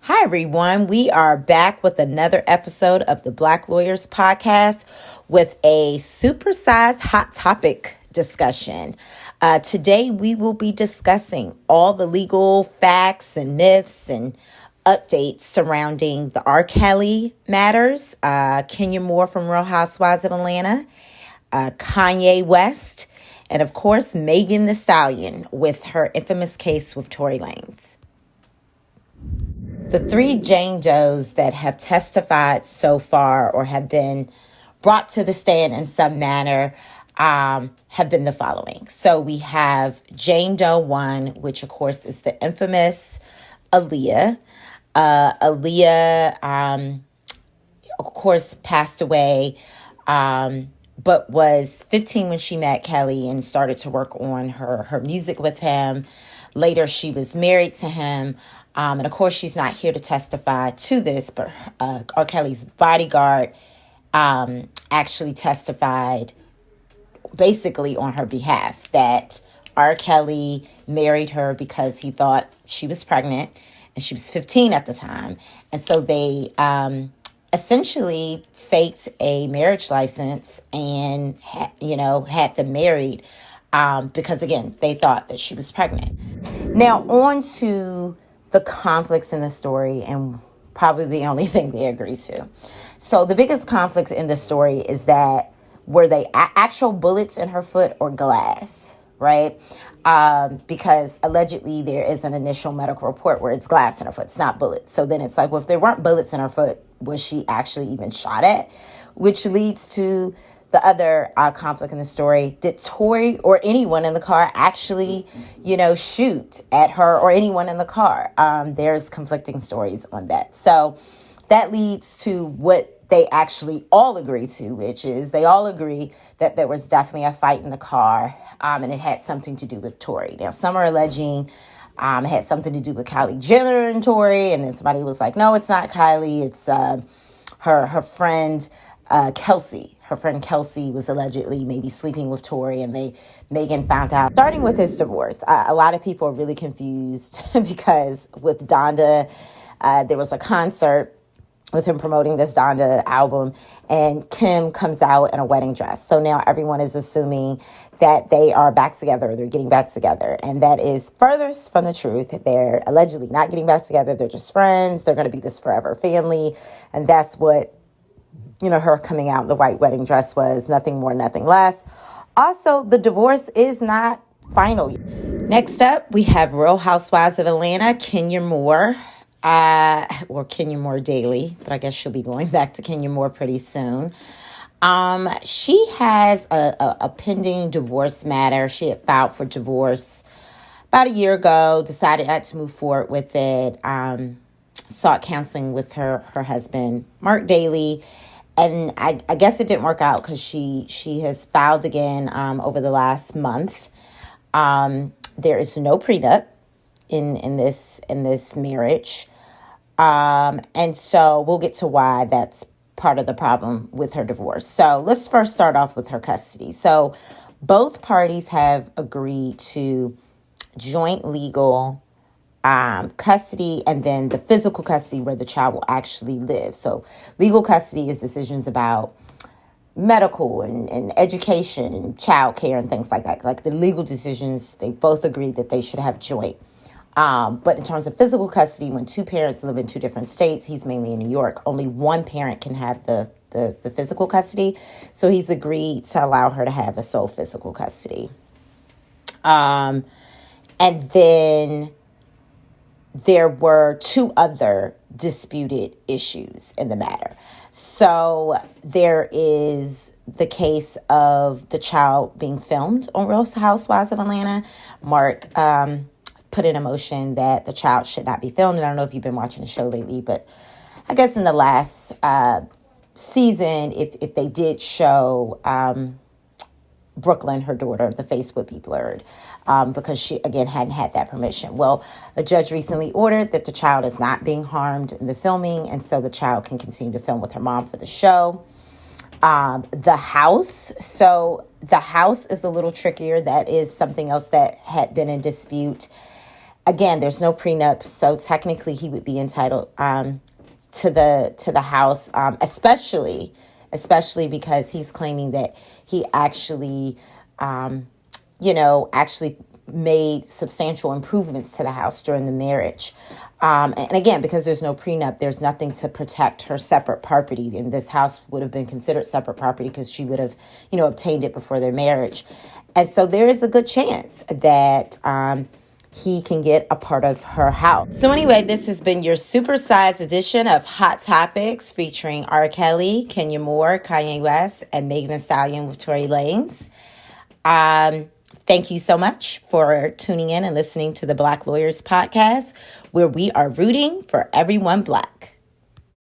Hi, everyone. We are back with another episode of the Black Lawyers Podcast with a supersized hot topic discussion. Today, we will be discussing all the legal facts and myths and updates surrounding the R. Kelly matters, Kenya Moore from Real Housewives of Atlanta, Kanye West, and of course, Megan Thee Stallion with her infamous case with Tory Lanez. The three Jane Does that have testified so far or have been brought to the stand in some manner have been the following. So we have Jane Doe 1, which of course is the infamous Aaliyah. Aaliyah, of course, passed away, but was 15 when she met Kelly and started to work on her music with him. Later, she was married to him. And of course, she's not here to testify to this, but R. Kelly's bodyguard actually testified basically on her behalf that R. Kelly married her because he thought she was pregnant and she was 15 at the time. And so they essentially faked a marriage license and, had them married because, again, they thought that she was pregnant. Now, on to the conflicts in the story and probably the only thing they agree to. So the biggest conflict in the story is that were they actual bullets in her foot or glass, right? Because allegedly there is an initial medical report where it's glass in her foot. It's not bullets. So then it's like, well, if there weren't bullets in her foot, was she actually even shot at? Which leads to the other conflict in the story. Did Tory or anyone in the car actually, shoot at her or anyone in the car? There's conflicting stories on that. So that leads to what they actually all agree to, which is they all agree that there was definitely a fight in the car and it had something to do with Tory. Now, some are alleging it had something to do with Kylie Jenner and Tory, and then somebody was like, no, it's not Kylie, it's her friend Kelsey. Her friend Kelsey was allegedly maybe sleeping with Tory, and Megan found out. Starting with his divorce, a lot of people are really confused because with Donda, there was a concert with him promoting this Donda album, and Kim comes out in a wedding dress. So now everyone is assuming that they are back together, they're getting back together. And that is furthest from the truth. They're allegedly not getting back together. They're just friends. They're going to be this forever family. And that's what her coming out in the white wedding dress was, nothing more, nothing less. Also, the divorce is not final. Next up, we have Real Housewives of Atlanta, Kenya Moore, or Kenya Moore Daily, but I guess she'll be going back to Kenya Moore pretty soon. She has a pending divorce matter. She had filed for divorce about a year ago, decided not to move forward with it, sought counseling with her husband, Mark Daly. And I guess it didn't work out because she has filed again over the last month. There is no prenup in this marriage, and so we'll get to why that's part of the problem with her divorce. So let's first start off with her custody. So both parties have agreed to joint legal custody, and then the physical custody where the child will actually live. So legal custody is decisions about medical and education and child care and things like that. Like the legal decisions, they both agreed that they should have joint. But in terms of physical custody, when two parents live in two different states, he's mainly in New York, only one parent can have the physical custody. So he's agreed to allow her to have the sole physical custody. And then there were two other disputed issues in the matter. So there is the case of the child being filmed on Real Housewives of Atlanta. Mark put in a motion that the child should not be filmed. And I don't know if you've been watching the show lately, but I guess in the last season, if they did show Brooklyn, her daughter, the face would be blurred because she, again, hadn't had that permission. Well, a judge recently ordered that the child is not being harmed in the filming, and so the child can continue to film with her mom for the show. The house. So the house is a little trickier. That is something else that had been in dispute. again, there's no prenup, so technically he would be entitled to the house, especially because he's claiming that he actually, actually made substantial improvements to the house during the marriage. And again, because there's no prenup, there's nothing to protect her separate property. And this house would have been considered separate property because she would have, obtained it before their marriage. And so there is a good chance that he can get a part of her house. So anyway, this has been your supersized edition of Hot Topics featuring R. Kelly, Kenya Moore, Kanye West, and Megan Thee Stallion with Tory Lanez. Thank you so much for tuning in and listening to the Black Lawyers Podcast, where we are rooting for everyone Black.